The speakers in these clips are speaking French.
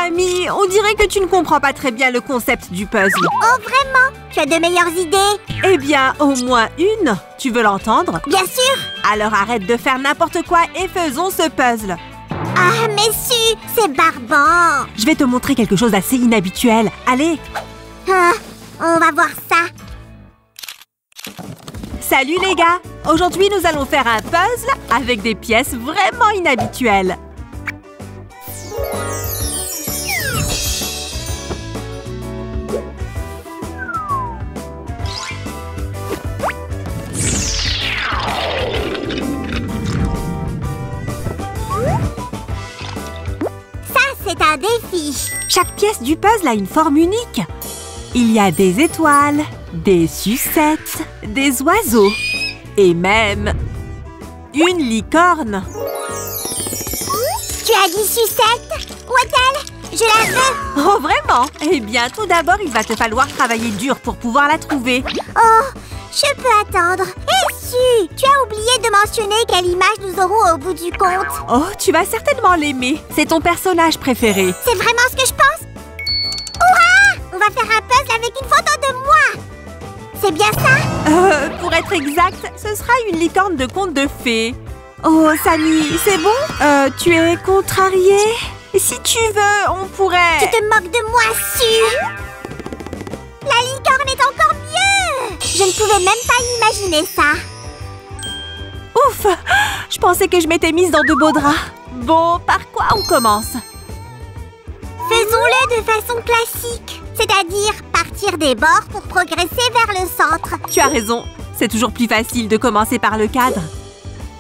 Samy, on dirait que tu ne comprends pas très bien le concept du puzzle. Oh, vraiment? Tu as de meilleures idées? Eh bien, au moins une. Tu veux l'entendre? Bien sûr! Alors arrête de faire n'importe quoi et faisons ce puzzle. Ah, mais si! C'est barbant! Je vais te montrer quelque chose d'assez inhabituel. Allez! Ah, on va voir ça. Salut les gars! Aujourd'hui, nous allons faire un puzzle avec des pièces vraiment inhabituelles. C'est un défi. Chaque pièce du puzzle a une forme unique. Il y a des étoiles, des sucettes, des oiseaux et même une licorne. Tu as dit sucette? Où est-elle? Je la veux. Oh, vraiment? Eh bien, tout d'abord, il va te falloir travailler dur pour pouvoir la trouver. Oh, je peux attendre. Et si, tu as oublié de mentionner quelle image nous aurons au bout du compte. Oh, tu vas certainement l'aimer. C'est ton personnage préféré. C'est vraiment ce que je pense? Hurrah! On va faire un puzzle avec une photo de moi. C'est bien ça? Pour être exact, ce sera une licorne de conte de fées. Oh, Samy, c'est bon? Tu es contrariée? Si tu veux, on pourrait... Tu te moques de moi, sûr? La licorne est encore mieux! Je ne pouvais même pas imaginer ça. Ouf! Je pensais que je m'étais mise dans de beaux draps. Bon, par quoi on commence? Faisons-le de façon classique, c'est-à-dire partir des bords pour progresser vers le centre. Tu as raison, c'est toujours plus facile de commencer par le cadre.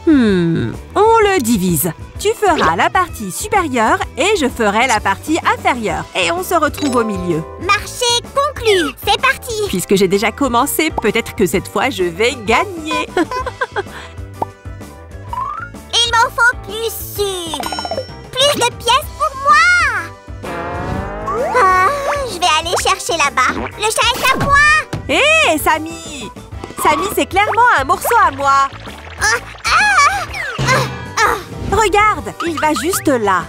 On le divise. Tu feras la partie supérieure et je ferai la partie inférieure. Et on se retrouve au milieu. Marché conclu, c'est parti! Puisque j'ai déjà commencé, peut-être que cette fois je vais gagner. Il m'en faut plus sûr. Plus de pièces pour moi. Ah, je vais aller chercher là-bas. Le chat est à moi. Hé, Samy! Samy, c'est clairement un morceau à moi. Regarde, il va juste là.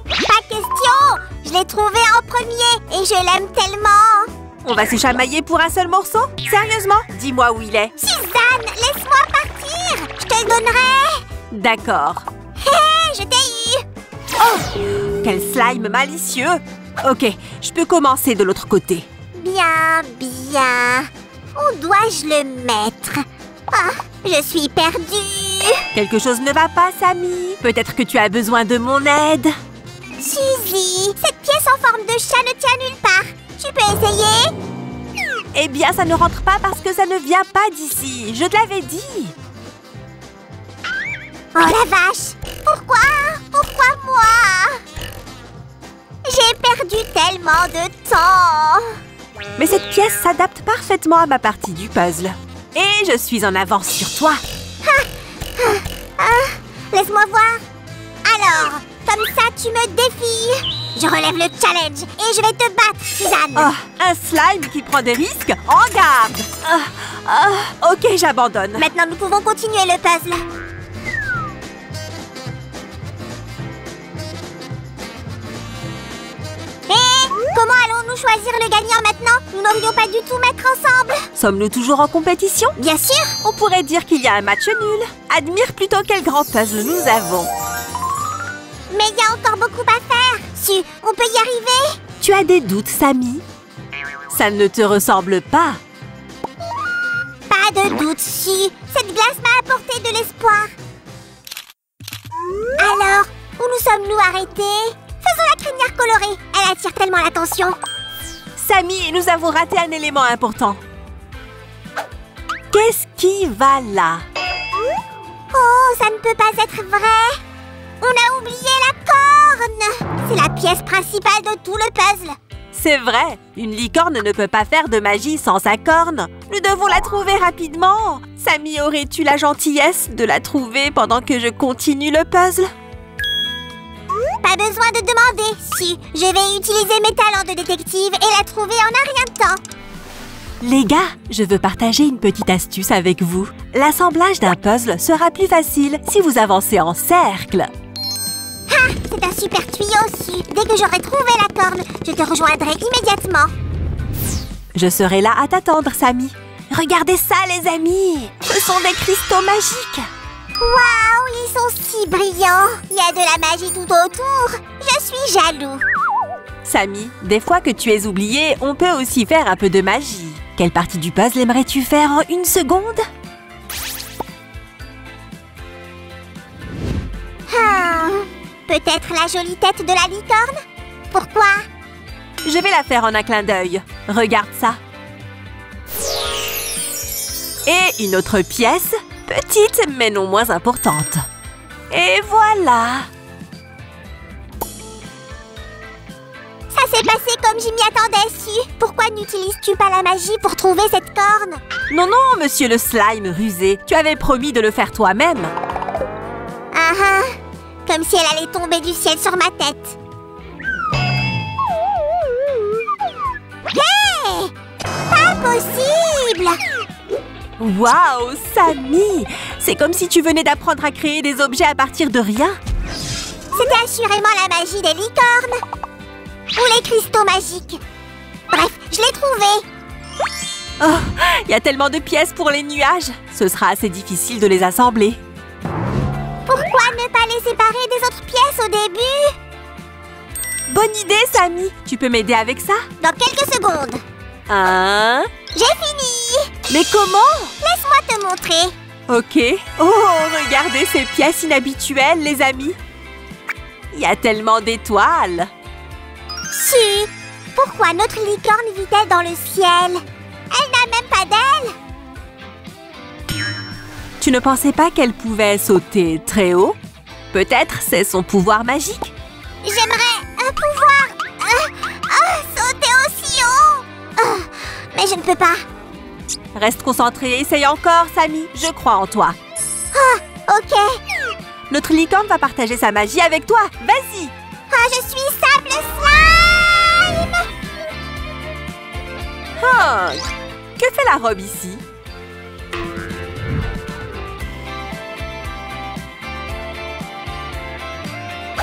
Pas question. Je l'ai trouvé en premier et je l'aime tellement. On va se chamailler pour un seul morceau? Sérieusement? Dis-moi où il est. Suzanne, laisse-moi partir. Je te le donnerai. D'accord. Hé, je t'ai eu. Oh! Quel slime malicieux! Ok, je peux commencer de l'autre côté. Bien, bien. Où dois-je le mettre? Ah, je suis perdue. Quelque chose ne va pas, Samy. Peut-être que tu as besoin de mon aide. Suzy, cette pièce en forme de chat ne tient nulle part. Tu peux essayer? Eh bien, ça ne rentre pas parce que ça ne vient pas d'ici. Je te l'avais dit. Oh la vache! Pourquoi? Pourquoi moi? J'ai perdu tellement de temps. Mais cette pièce s'adapte parfaitement à ma partie du puzzle. Et je suis en avance sur toi. Laisse-moi voir. Alors, comme ça, tu me défies. Je relève le challenge et je vais te battre, Suzanne. Oh, un slime qui prend des risques? En garde! Ok, j'abandonne. Maintenant, nous pouvons continuer le puzzle. Et comment allons-nous choisir le gagnant maintenant? Nous n'aurions pas du tout mettre ensemble. Sommes-nous toujours en compétition? Bien sûr. On pourrait dire qu'il y a un match nul. Admire plutôt quel grand puzzle nous avons. Mais il y a encore beaucoup à faire. Si, on peut y arriver. Tu as des doutes, Samy? Ça ne te ressemble pas. Pas de doute, si. Cette glace m'a apporté de l'espoir. Alors, où nous sommes-nous arrêtés? Faisons la crinière colorée. Elle attire tellement l'attention. Samy, nous avons raté un élément important. Qu'est-ce qui va là? Oh, ça ne peut pas être vrai. On a oublié la corne. C'est la pièce principale de tout le puzzle. C'est vrai, une licorne ne peut pas faire de magie sans sa corne. Nous devons la trouver rapidement. Samy, aurais-tu la gentillesse de la trouver pendant que je continue le puzzle? Pas besoin de demander. Si, je vais utiliser mes talents de détective et la trouver en un rien de temps. Les gars, je veux partager une petite astuce avec vous. L'assemblage d'un puzzle sera plus facile si vous avancez en cercle. Ah, Ah, c'est un super tuyau aussi. Dès que j'aurai trouvé la corne, je te rejoindrai immédiatement. Je serai là à t'attendre, Sammy. Regardez ça, les amis! Ce sont des cristaux magiques! Waouh, ils sont si brillants! Il y a de la magie tout autour! Je suis jaloux! Sammy, des fois que tu es oublié, on peut aussi faire un peu de magie. Quelle partie du puzzle aimerais-tu faire en 1 seconde? Peut-être la jolie tête de la licorne? Pourquoi? Je vais la faire en un clin d'œil. Regarde ça. Et une autre pièce, petite mais non moins importante. Et voilà! Ça s'est passé comme je m'y attendais, Su. Pourquoi n'utilises-tu pas la magie pour trouver cette corne? Non, non, monsieur le slime rusé. Tu avais promis de le faire toi-même. Ah ah! Comme si elle allait tomber du ciel sur ma tête. Hé! Pas possible! Waouh, Sammy! C'est comme si tu venais d'apprendre à créer des objets à partir de rien. C'était assurément la magie des licornes. Ou les cristaux magiques. Bref, je l'ai trouvé. Oh, il y a tellement de pièces pour les nuages. Ce sera assez difficile de les assembler. Pourquoi ne pas les séparer des autres pièces au début? Bonne idée, Sammy. Tu peux m'aider avec ça? Dans quelques secondes. J'ai fini. Mais comment? Laisse-moi te montrer. Ok. Oh, regardez ces pièces inhabituelles, les amis. Il y a tellement d'étoiles. Su, pourquoi notre licorne vit-elle dans le ciel? Elle n'a même pas d'aile. Tu ne pensais pas qu'elle pouvait sauter très haut? Peut-être c'est son pouvoir magique? J'aimerais pouvoir sauter aussi haut. Mais je ne peux pas. Reste concentré, essaye encore, Sammy. Je crois en toi. Ah, ok. Notre licorne va partager sa magie avec toi. Vas-y. Ah, je suis sable slime. Ah, que fait la robe ici?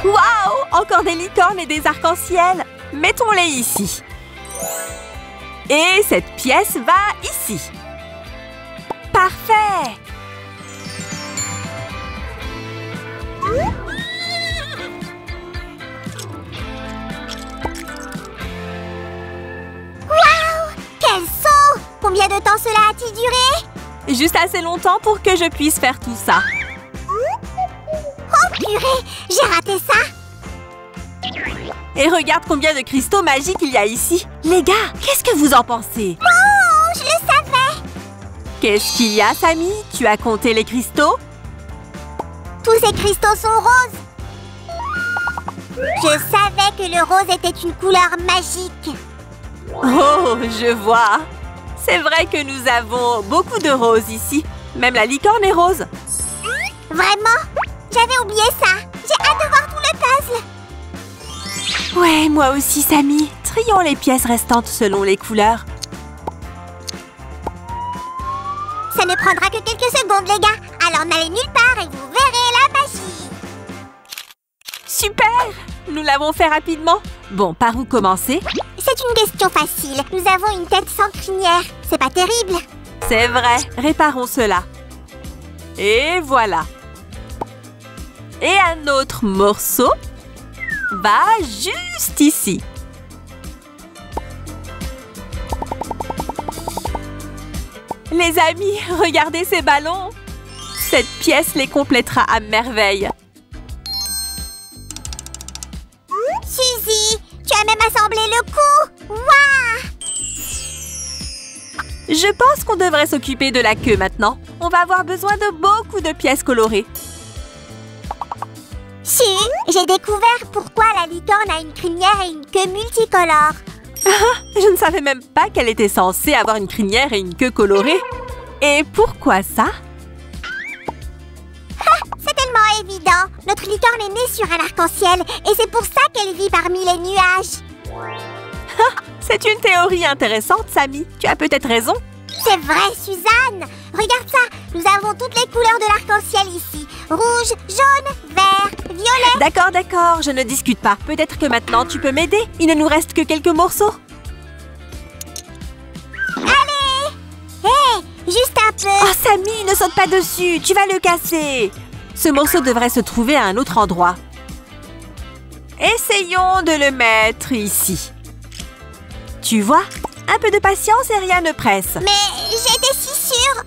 Waouh! Encore des licornes et des arcs-en-ciel! Mettons-les ici. Et cette pièce va ici. Parfait! Waouh! Quel saut! Combien de temps cela a-t-il duré? Juste assez longtemps pour que je puisse faire tout ça. Oh purée! J'ai raté ça! Et regarde combien de cristaux magiques il y a ici. Les gars, qu'est-ce que vous en pensez? Oh, je le savais! Qu'est-ce qu'il y a, Sammy? Tu as compté les cristaux? Tous ces cristaux sont roses! Je savais que le rose était une couleur magique! Oh, je vois! C'est vrai que nous avons beaucoup de roses ici. Même la licorne est rose. Vraiment? J'avais oublié ça! J'ai hâte de voir tout le puzzle! Ouais, moi aussi, Sammy. Trions les pièces restantes selon les couleurs. Ça ne prendra que quelques secondes, les gars. Alors n'allez nulle part et vous verrez la magie. Super! Nous l'avons fait rapidement. Bon, par où commencer? C'est une question facile. Nous avons une tête sans crinière. C'est pas terrible. C'est vrai. Réparons cela. Et voilà. Et un autre morceau va juste ici. Les amis, regardez ces ballons. Cette pièce les complétera à merveille. Suzy, tu as même assemblé le cou. Waouh! Je pense qu'on devrait s'occuper de la queue maintenant. On va avoir besoin de beaucoup de pièces colorées. Su, j'ai découvert pourquoi la licorne a une crinière et une queue multicolore. Je ne savais même pas qu'elle était censée avoir une crinière et une queue colorée. Et pourquoi ça? C'est tellement évident. Notre licorne est née sur un arc-en-ciel et c'est pour ça qu'elle vit parmi les nuages. C'est une théorie intéressante, Sammy. Tu as peut-être raison. C'est vrai, Suzanne. Regarde ça. Nous avons toutes les couleurs de l'arc-en-ciel ici. Rouge, jaune, vert, violet D'accord, d'accord, je ne discute pas. Peut-être que maintenant tu peux m'aider. Il ne nous reste que quelques morceaux. Allez! Hé, juste un peu. Oh, Sammy, ne saute pas dessus. Tu vas le casser. Ce morceau devrait se trouver à un autre endroit. Essayons de le mettre ici. Tu vois? Un peu de patience et rien ne presse. Mais j'étais si sûre.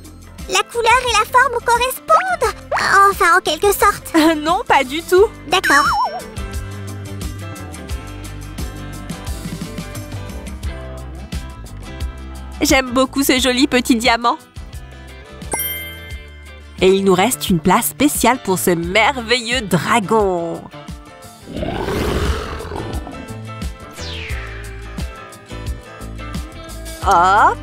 La couleur et la forme correspondent. Enfin, en quelque sorte. Non, pas du tout. D'accord. J'aime beaucoup ce joli petit diamant. Et il nous reste une place spéciale pour ce merveilleux dragon. Hop!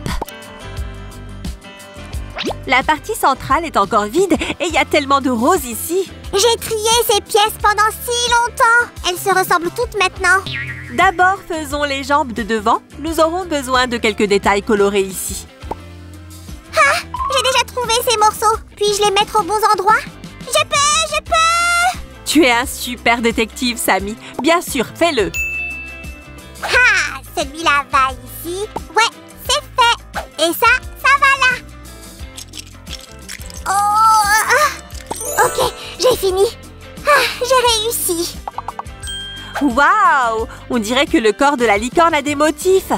La partie centrale est encore vide et il y a tellement de roses ici. J'ai trié ces pièces pendant si longtemps. Elles se ressemblent toutes maintenant. D'abord, faisons les jambes de devant. Nous aurons besoin de quelques détails colorés ici. Ah! J'ai déjà trouvé ces morceaux. Puis-je les mettre aux bons endroits? Je peux! Tu es un super détective, Sammy. Bien sûr, fais-le. Ah! Celui-là va ici. Ouais, c'est fait. Et ça va là. Oh! Ok, j'ai fini. Ah, j'ai réussi. Waouh! On dirait que le corps de la licorne a des motifs.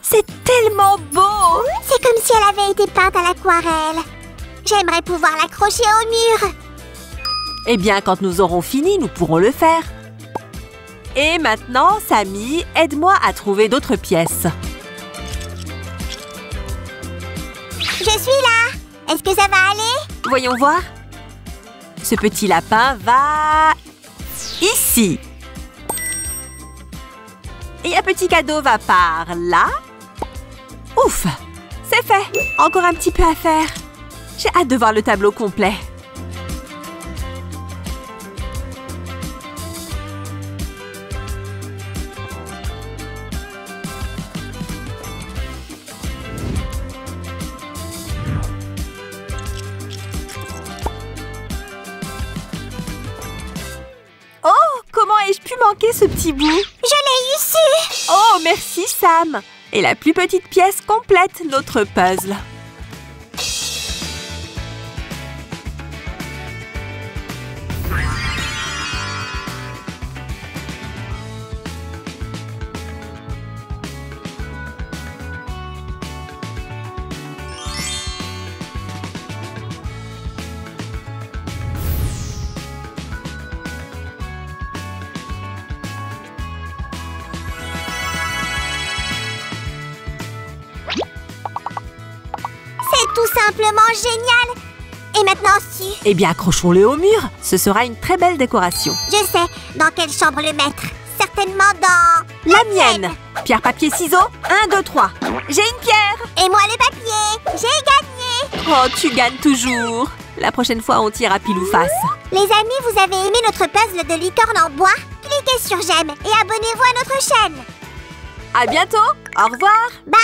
C'est tellement beau! C'est comme si elle avait été peinte à l'aquarelle. J'aimerais pouvoir l'accrocher au mur. Eh bien, quand nous aurons fini, nous pourrons le faire. Et maintenant, Sammy, aide-moi à trouver d'autres pièces. Je suis là. Est-ce que ça va aller? Voyons voir. Ce petit lapin va... ici. Et un petit cadeau va par là. Ouf! C'est fait! Encore un petit peu à faire. J'ai hâte de voir le tableau complet. Oh! Comment ai-je pu manquer ce petit bout? Je l'ai eu su. Oh, merci Sam! Et la plus petite pièce complète notre puzzle. C'est tout simplement génial. Et maintenant, si... Eh bien, accrochons-le au mur. Ce sera une très belle décoration. Je sais dans quelle chambre le mettre. Certainement dans... La mienne! Pierre, papier, ciseaux. 1, 2, 3. J'ai une pierre! Et moi le papier. J'ai gagné. Oh, tu gagnes toujours! La prochaine fois, on tire à pile ou face. Les amis, vous avez aimé notre puzzle de licorne en bois? Cliquez sur j'aime et abonnez-vous à notre chaîne. À bientôt! Au revoir! Bye.